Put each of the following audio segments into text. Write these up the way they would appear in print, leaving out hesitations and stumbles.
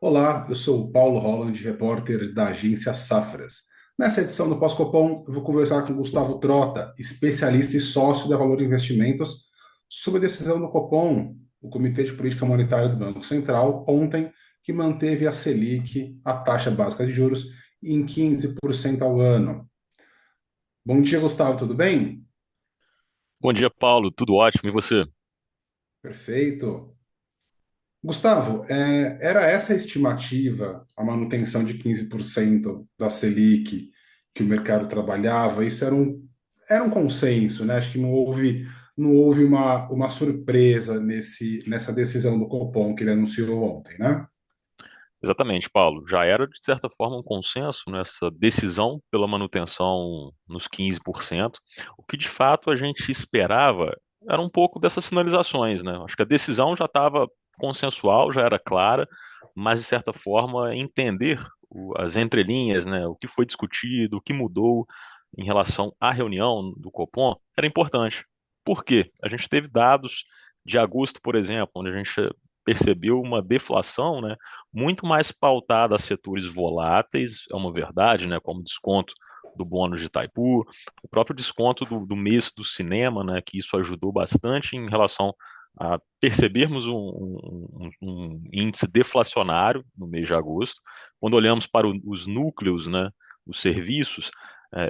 Olá, eu sou o Paulo Holland, repórter da agência Safras. Nessa edição do Pós-Copom, eu vou conversar com Gustavo Trota, especialista e sócio da Valor Investimentos, sobre a decisão do Copom, o Comitê de Política Monetária do Banco Central, ontem, que manteve a Selic, a taxa básica de juros, em 15% ao ano. Bom dia, Gustavo, tudo bem? Bom dia, Paulo. Tudo ótimo. E você? Perfeito. Gustavo, era essa a estimativa, a manutenção de 15% da Selic que o mercado trabalhava? Isso era um consenso, né? Acho que não houve uma surpresa nessa decisão do Copom que ele anunciou ontem, né? Exatamente, Paulo. Já era, de certa forma, um consenso nessa decisão pela manutenção nos 15%. O que, de fato, a gente esperava era um pouco dessas sinalizações, né? Acho que a decisão já estava consensual, já era clara, mas, de certa forma, entender as entrelinhas, né? O que foi discutido, o que mudou em relação à reunião do Copom era importante. Por quê? A gente teve dados de agosto, por exemplo, onde a gente percebeu uma deflação, né, muito mais pautada a setores voláteis, é uma verdade, né, como desconto do bônus de Itaipu, o próprio desconto do mês do cinema, né, que isso ajudou bastante em relação a percebermos um índice deflacionário no mês de agosto. Quando olhamos para os núcleos, né, os serviços,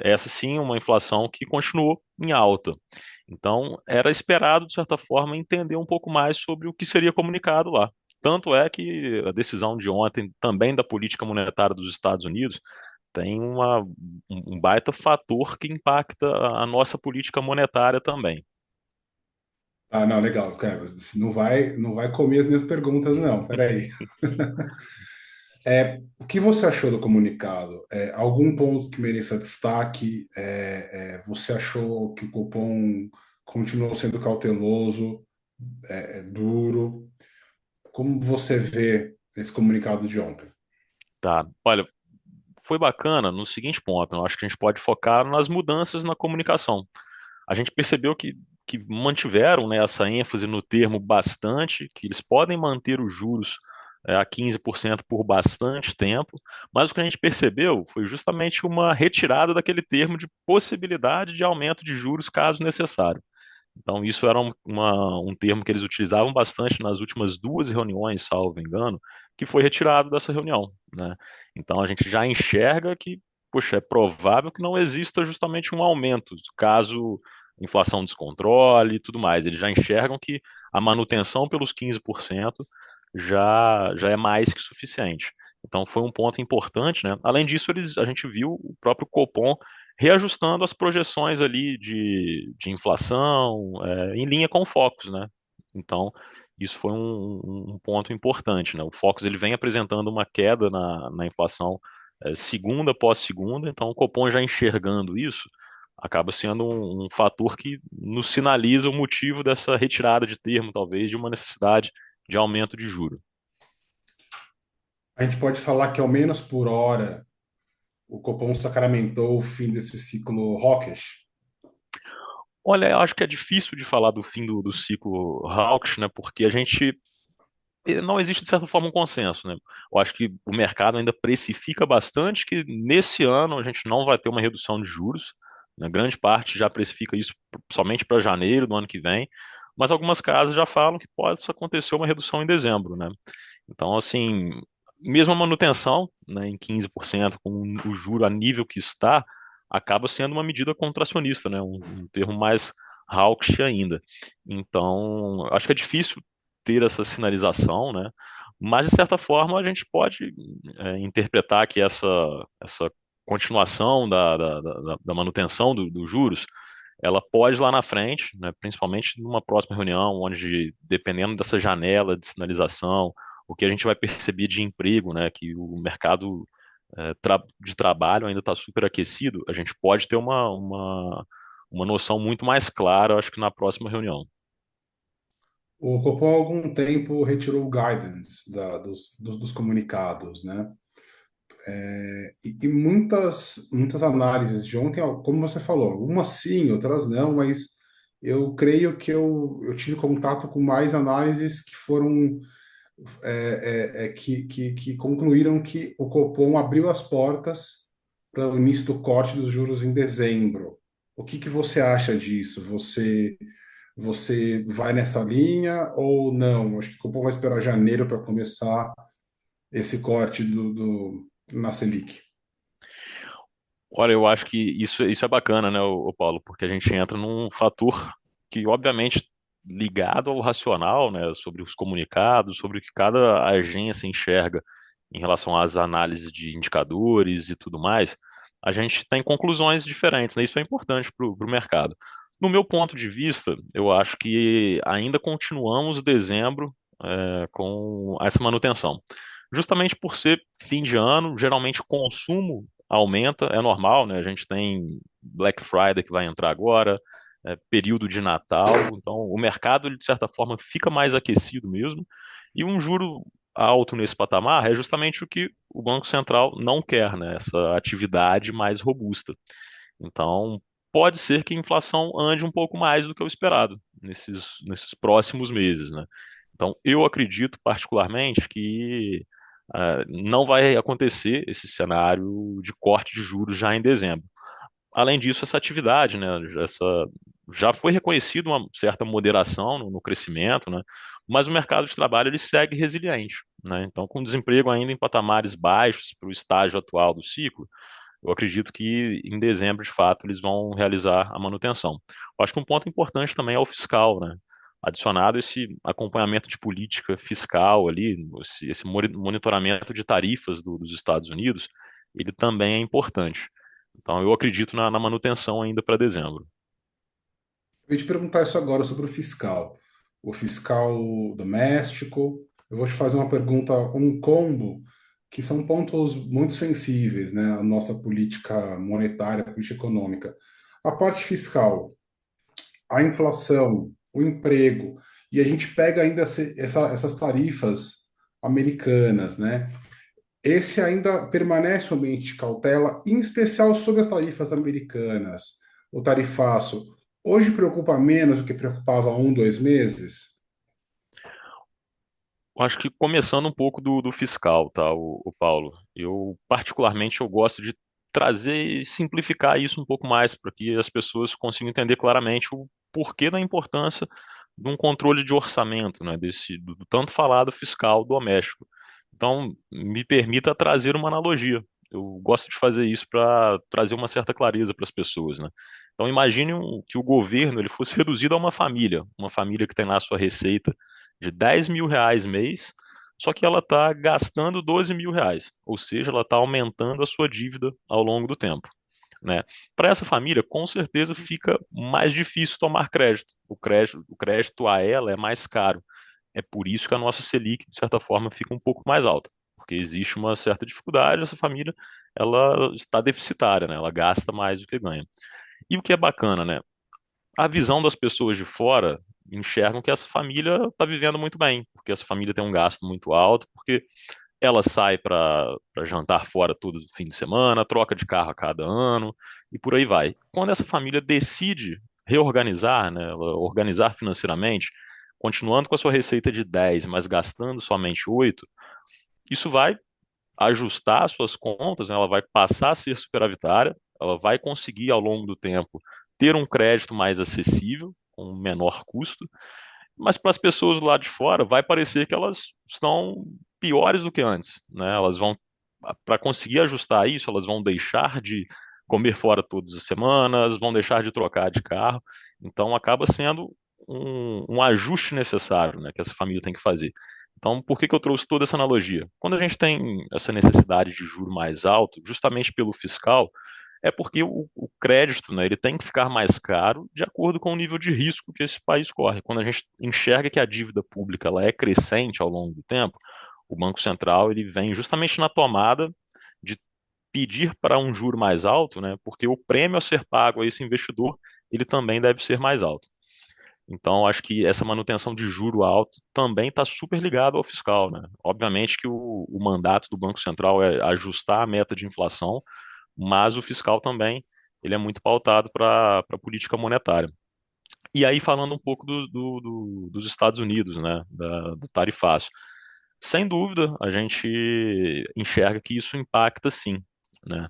essa sim é uma inflação que continuou em alta. Então, era esperado, de certa forma, entender um pouco mais sobre o que seria comunicado lá. Tanto é que a decisão de ontem, também da política monetária dos Estados Unidos, tem um baita fator que impacta a nossa política monetária também. Ah, não, legal, cara. Você não vai comer as minhas perguntas, não. Peraí. O que você achou do comunicado? Algum ponto que mereça destaque? Você achou que o Copom continuou sendo cauteloso, duro? Como você vê esse comunicado de ontem? Tá? Olha, foi bacana no seguinte ponto, eu acho que a gente pode focar nas mudanças na comunicação. A gente percebeu que mantiveram, né, essa ênfase no termo bastante, que eles podem manter os juros a 15% por bastante tempo, mas o que a gente percebeu foi justamente uma retirada daquele termo de possibilidade de aumento de juros caso necessário. Então, isso era um termo que eles utilizavam bastante nas últimas duas reuniões, salvo engano, que foi retirado dessa reunião, né? Então, a gente já enxerga que, poxa, é provável que não exista justamente um aumento, caso a inflação descontrole e tudo mais. Eles já enxergam que a manutenção pelos 15% já é mais que suficiente. Então, foi um ponto importante, né? Além disso, a gente viu o próprio Copom reajustando as projeções ali de inflação, em linha com o Focus, né? Então, isso foi um ponto importante, né? O Focus ele vem apresentando uma queda na inflação segunda após segunda, então o Copom já enxergando isso, acaba sendo um fator que nos sinaliza o motivo dessa retirada de termo, talvez, de uma necessidade de aumento de juro. A gente pode falar que, ao menos por hora, o Copom sacramentou o fim desse ciclo hawkish. Olha, eu acho que é difícil de falar do fim do ciclo hawkish, né? Porque a gente não existe, de certa forma, um consenso, né? Eu acho que o mercado ainda precifica bastante que nesse ano a gente não vai ter uma redução de juros, né? Grande parte já precifica isso somente para janeiro do ano que vem, mas algumas casas já falam que pode acontecer uma redução em dezembro, né? Então, assim, mesmo a manutenção, né, em 15% com o juro a nível que está, acaba sendo uma medida contracionista, né? Um termo mais hawkish ainda. Então, acho que é difícil ter essa sinalização, né? Mas, de certa forma, a gente pode interpretar que essa continuação da manutenção dos juros, ela pode lá na frente, né, principalmente numa próxima reunião, onde, dependendo dessa janela de sinalização, o que a gente vai perceber de emprego, né, que o mercado de trabalho ainda está super aquecido, a gente pode ter uma noção muito mais clara, acho que na próxima reunião. O Copom, há algum tempo, retirou o guidance dos comunicados, né? E muitas análises de ontem, ó, como você falou, algumas sim, outras não, mas eu creio que eu tive contato com mais análises que foram que concluíram que o Copom abriu as portas para o início do corte dos juros em dezembro. O que que você acha disso? Você vai nessa linha ou não? Acho que o Copom vai esperar janeiro para começar esse corte na Selic. Olha, eu acho que isso é bacana, né, o Paulo, porque a gente entra num fator que, obviamente, ligado ao racional, né, sobre os comunicados, sobre o que cada agência enxerga em relação às análises de indicadores e tudo mais, a gente tem conclusões diferentes, né? Isso é importante para o mercado. No meu ponto de vista, eu acho que ainda continuamos dezembro, com essa manutenção. Justamente por ser fim de ano, geralmente o consumo aumenta, é normal, né? A gente tem Black Friday que vai entrar agora, período de Natal, então o mercado, ele, de certa forma, fica mais aquecido mesmo, e um juro alto nesse patamar é justamente o que o Banco Central não quer, né? Essa atividade mais robusta. Então, pode ser que a inflação ande um pouco mais do que o esperado nesses próximos meses, né? Então, eu acredito particularmente que não vai acontecer esse cenário de corte de juros já em dezembro. Além disso, essa atividade, né, já foi reconhecido uma certa moderação no crescimento, né, mas o mercado de trabalho ele segue resiliente, né, então com o desemprego ainda em patamares baixos para o estágio atual do ciclo, eu acredito que em dezembro, de fato, eles vão realizar a manutenção. Eu acho que um ponto importante também é o fiscal, né, adicionado esse acompanhamento de política fiscal ali, esse monitoramento de tarifas dos Estados Unidos, ele também é importante. Então, eu acredito na manutenção ainda para dezembro. Eu ia te perguntar isso agora sobre o fiscal doméstico. Eu vou te fazer uma pergunta, um combo, que são pontos muito sensíveis, né? A nossa política monetária, a política econômica. A parte fiscal, a inflação, o emprego, e a gente pega ainda essas tarifas americanas, né? Esse ainda permanece um ambiente de cautela, em especial sobre as tarifas americanas, o tarifaço. Hoje preocupa menos do que preocupava há 1, 2 meses? Eu acho que começando um pouco do fiscal, tá, o Paulo. Eu, particularmente, eu gosto de trazer e simplificar isso um pouco mais, para que as pessoas consigam entender claramente o porquê da importância de um controle de orçamento, né, do tanto falado fiscal doméstico. Então, me permita trazer uma analogia. Eu gosto de fazer isso para trazer uma certa clareza para as pessoas, né? Então, imagine que o governo ele fosse reduzido a uma família que tem lá a sua receita de R$ 10.000 mês, só que ela está gastando R$ 12.000, ou seja, ela está aumentando a sua dívida ao longo do tempo, né? Para essa família, com certeza fica mais difícil tomar crédito. O crédito a ela é mais caro. É por isso que a nossa Selic, de certa forma, fica um pouco mais alta, porque existe uma certa dificuldade, essa família, ela está deficitária, né? Ela gasta mais do que ganha. E o que é bacana, né? A visão das pessoas de fora enxergam que essa família está vivendo muito bem, porque essa família tem um gasto muito alto, porque ela sai para jantar fora todo fim de semana, troca de carro a cada ano e por aí vai. Quando essa família decide reorganizar, né, ela organizar financeiramente, continuando com a sua receita de 10, mas gastando somente 8, isso vai ajustar suas contas, né, ela vai passar a ser superavitária, ela vai conseguir ao longo do tempo ter um crédito mais acessível, com menor custo, mas para as pessoas lá de fora vai parecer que elas estão piores do que antes, né? Elas vão, para conseguir ajustar isso, elas vão deixar de comer fora todas as semanas, vão deixar de trocar de carro, então acaba sendo um ajuste necessário, né, que essa família tem que fazer. Então, por que que eu trouxe toda essa analogia? Quando a gente tem essa necessidade de juro mais alto, justamente pelo fiscal, é porque o crédito, né, ele tem que ficar mais caro de acordo com o nível de risco que esse país corre. Quando a gente enxerga que a dívida pública ela é crescente ao longo do tempo, o Banco Central ele vem justamente na tomada de pedir para um juro mais alto, né, porque o prêmio a ser pago a esse investidor ele também deve ser mais alto. Então, acho que essa manutenção de juro alto também está super ligado ao fiscal, né? Obviamente que o mandato do Banco Central é ajustar a meta de inflação, mas o fiscal também ele é muito pautado para a política monetária. E aí, falando um pouco dos Estados Unidos, né, do tarifácio. Sem dúvida, a gente enxerga que isso impacta sim, né?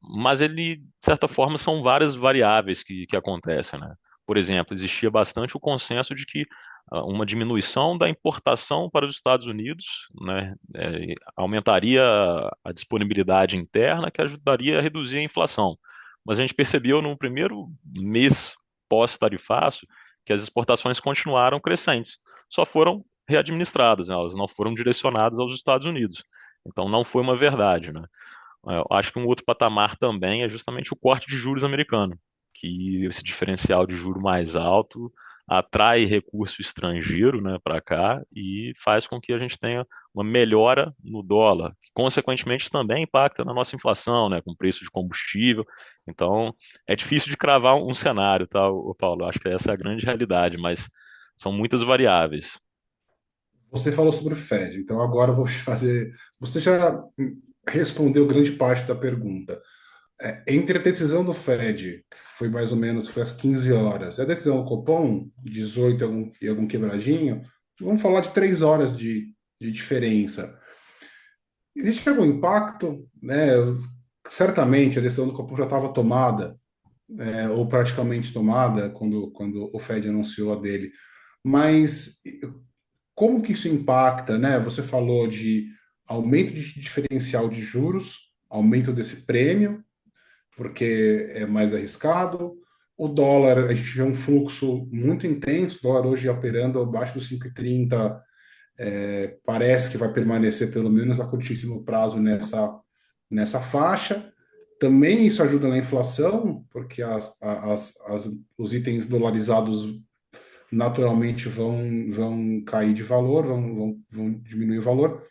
Mas ele, de certa forma, são várias variáveis que acontecem, né? Por exemplo, existia bastante o consenso de que uma diminuição da importação para os Estados Unidos, né, aumentaria a disponibilidade interna, que ajudaria a reduzir a inflação. Mas a gente percebeu no primeiro mês pós-tarifaço que as exportações continuaram crescentes, só foram readministradas, né? Elas não foram direcionadas aos Estados Unidos. Então não foi uma verdade, né? Eu acho que um outro patamar também é justamente o corte de juros americano, que esse diferencial de juro mais alto atrai recurso estrangeiro, né, para cá e faz com que a gente tenha uma melhora no dólar, que consequentemente também impacta na nossa inflação, né, com o preço de combustível. Então, é difícil de cravar um cenário, tá, Paulo? Acho que essa é a grande realidade, mas são muitas variáveis. Você falou sobre o Fed, então agora eu vou fazer. Você já respondeu grande parte da pergunta. Entre a decisão do Fed, que foi mais ou menos foi às 15 horas, e a decisão do Copom, 18 e algum quebradinho, vamos falar de 3 horas de diferença. Existe algum impacto? Né? Certamente a decisão do Copom já estava tomada, ou praticamente tomada, quando o Fed anunciou a dele. Mas como que isso impacta, né? Você falou de aumento de diferencial de juros, aumento desse prêmio, porque é mais arriscado. O dólar, a gente vê um fluxo muito intenso, o dólar hoje operando abaixo dos 5,30, parece que vai permanecer pelo menos a curtíssimo prazo nessa faixa. Também isso ajuda na inflação, porque os itens dolarizados naturalmente vão cair de valor, vão diminuir o valor.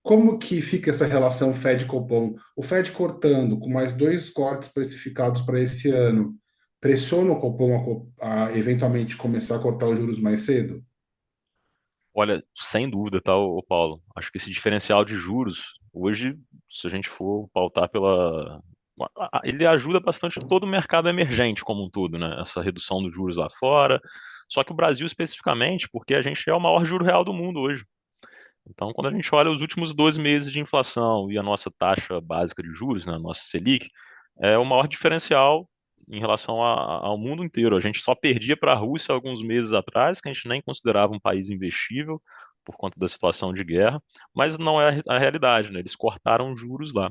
Como que fica essa relação Fed-Copom? O Fed cortando, com mais dois cortes precificados para esse ano, pressiona o Copom a eventualmente começar a cortar os juros mais cedo? Olha, sem dúvida, tá, Paulo? Acho que esse diferencial de juros, hoje, se a gente for pautar pela. Ele ajuda bastante todo o mercado emergente como um todo, né? Essa redução dos juros lá fora. Só que o Brasil especificamente, porque a gente é o maior juro real do mundo hoje. Então, quando a gente olha os últimos 12 meses de inflação e a nossa taxa básica de juros, né, a nossa Selic, é o maior diferencial em relação ao mundo inteiro. A gente só perdia para a Rússia alguns meses atrás, que a gente nem considerava um país investível por conta da situação de guerra, mas não é a realidade, né? Eles cortaram juros lá.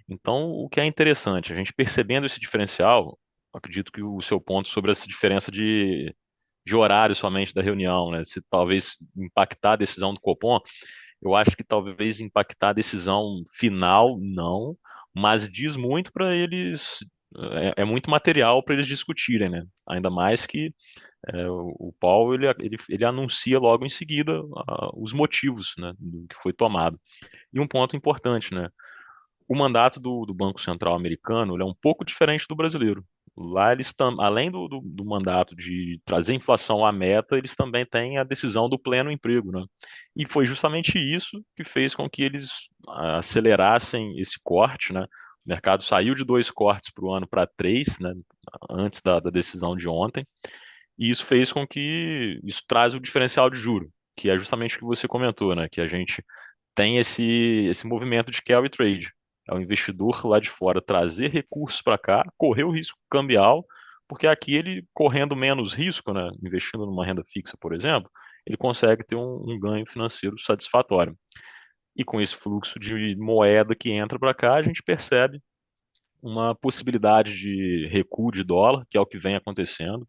Então, o que é interessante, a gente percebendo esse diferencial, acredito que o seu ponto sobre essa diferença de horário somente da reunião, né? Se talvez impactar a decisão do Copom, eu acho que talvez impactar a decisão final, não, mas diz muito para eles, é muito material para eles discutirem, né? Ainda mais que o Paul ele anuncia logo em seguida os motivos, né, do que foi tomado. E um ponto importante, né? O mandato do Banco Central americano ele é um pouco diferente do brasileiro. Lá eles além do mandato de trazer inflação à meta, eles também têm a decisão do pleno emprego, né? E foi justamente isso que fez com que eles acelerassem esse corte, né? O mercado saiu de dois cortes para o ano para três, né? Antes da decisão de ontem, e isso fez com que isso traz o diferencial de juro, que é justamente o que você comentou, né? Que a gente tem esse movimento de carry trade. É o investidor lá de fora trazer recursos para cá, correr o risco cambial, porque aqui ele correndo menos risco, né, investindo numa renda fixa, por exemplo, ele consegue ter um ganho financeiro satisfatório. E com esse fluxo de moeda que entra para cá, a gente percebe uma possibilidade de recuo de dólar, que é o que vem acontecendo,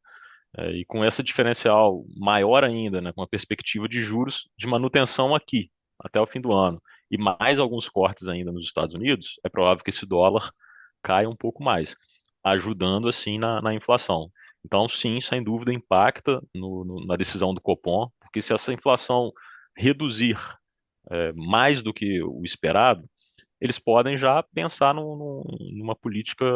e com esse diferencial maior ainda, né, com a perspectiva de juros de manutenção aqui, até o fim do ano, e mais alguns cortes ainda nos Estados Unidos, é provável que esse dólar caia um pouco mais, ajudando assim na inflação. Então, sim, sem dúvida, impacta na decisão do Copom, porque se essa inflação reduzir mais do que o esperado, eles podem já pensar numa política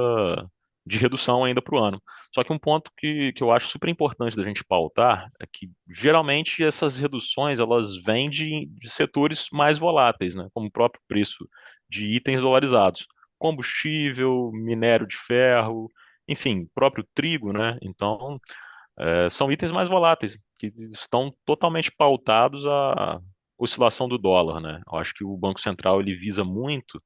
de redução ainda para o ano. Só que um ponto que eu acho super importante da gente pautar é que geralmente essas reduções elas vêm de setores mais voláteis, né? Como o próprio preço de itens dolarizados, combustível, minério de ferro, enfim, próprio trigo, né? Então, são itens mais voláteis. que estão totalmente pautados à oscilação do dólar, né? Eu acho que o Banco Central ele visa muito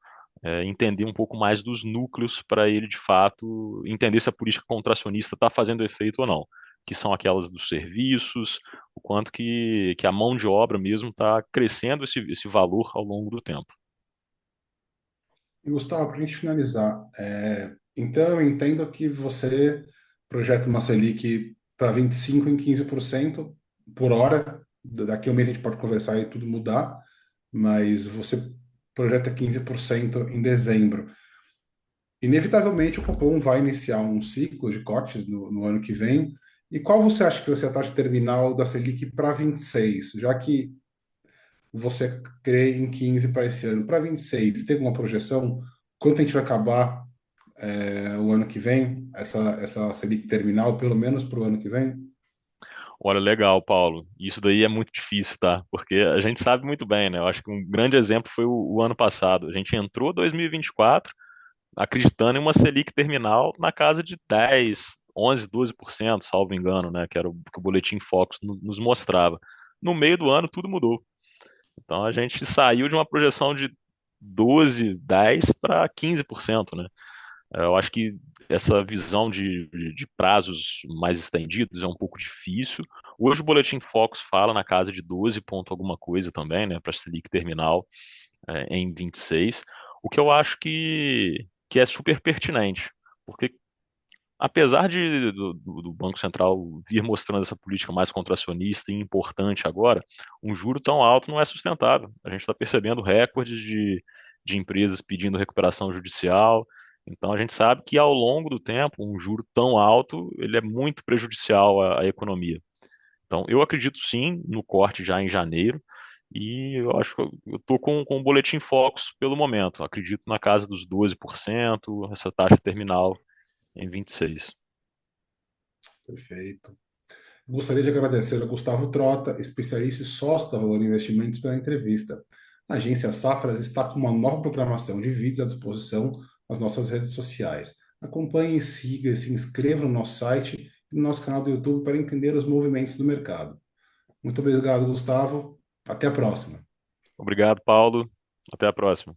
entender um pouco mais dos núcleos para ele, de fato, entender se a política contracionista está fazendo efeito ou não, que são aquelas dos serviços, o quanto que a mão de obra mesmo está crescendo esse valor ao longo do tempo. E Gustavo, para a gente finalizar, então eu entendo que você projeta uma Selic para 25 em 15% por hora. Daqui a um mês a gente pode conversar e tudo mudar, mas você projeta 15% em dezembro. Inevitavelmente, o Copom vai iniciar um ciclo de cortes no ano que vem. E qual você acha que vai ser a taxa terminal da Selic para 26? Já que você crê em 15 para esse ano, para 26, tem alguma projeção? Quanto a gente vai acabar o ano que vem, essa Selic terminal, pelo menos para o ano que vem? Olha, legal, Paulo. Isso daí é muito difícil, tá? Porque a gente sabe muito bem, né? Eu acho que um grande exemplo foi o ano passado. A gente entrou 2024 acreditando em uma Selic terminal na casa de 10, 11, 12%, salvo engano, né? Que era o que o Boletim Focus nos mostrava. No meio do ano, tudo mudou. Então a gente saiu de uma projeção de 12, 10 para 15%, né? Eu acho que essa visão de prazos mais estendidos é um pouco difícil. Hoje o Boletim Focus fala na casa de 12 ponto alguma coisa também, né, para a Selic terminal em 26, o que eu acho que é super pertinente, porque apesar do Banco Central vir mostrando essa política mais contracionista e importante agora, um juro tão alto não é sustentável. A gente está percebendo recordes de empresas pedindo recuperação judicial. Então a gente sabe que ao longo do tempo, um juro tão alto, ele é muito prejudicial à economia. Então eu acredito sim no corte já em janeiro. E eu acho que eu estou com o boletim Focus pelo momento. Acredito na casa dos 12%, essa taxa terminal em 26. Perfeito. Gostaria de agradecer ao Gustavo Trota, especialista e sócio da Valor Investimentos, pela entrevista. A agência Safras está com uma nova programação de vídeos à disposição nas nossas redes sociais. Acompanhe, siga e se inscreva no nosso site e no nosso canal do YouTube para entender os movimentos do mercado. Muito obrigado, Gustavo. Até a próxima. Obrigado, Paulo. Até a próxima.